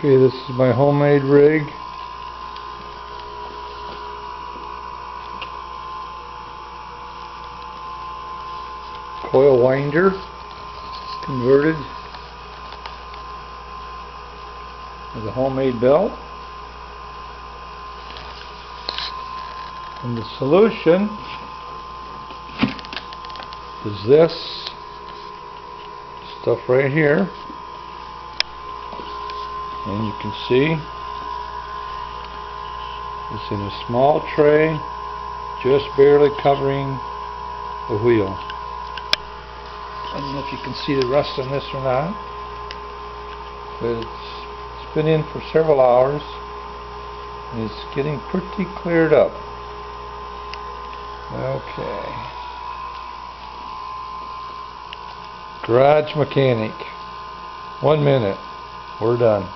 Okay, this is my homemade rig. Coil winder converted with a homemade belt. And the solution is this stuff right here. And you can see it's in a small tray, just barely covering the wheel. I don't know if you can see the rust on this or not, but it's been in for several hours and it's getting pretty cleared up. Okay. Garage Mechanic. 1 minute. We're done.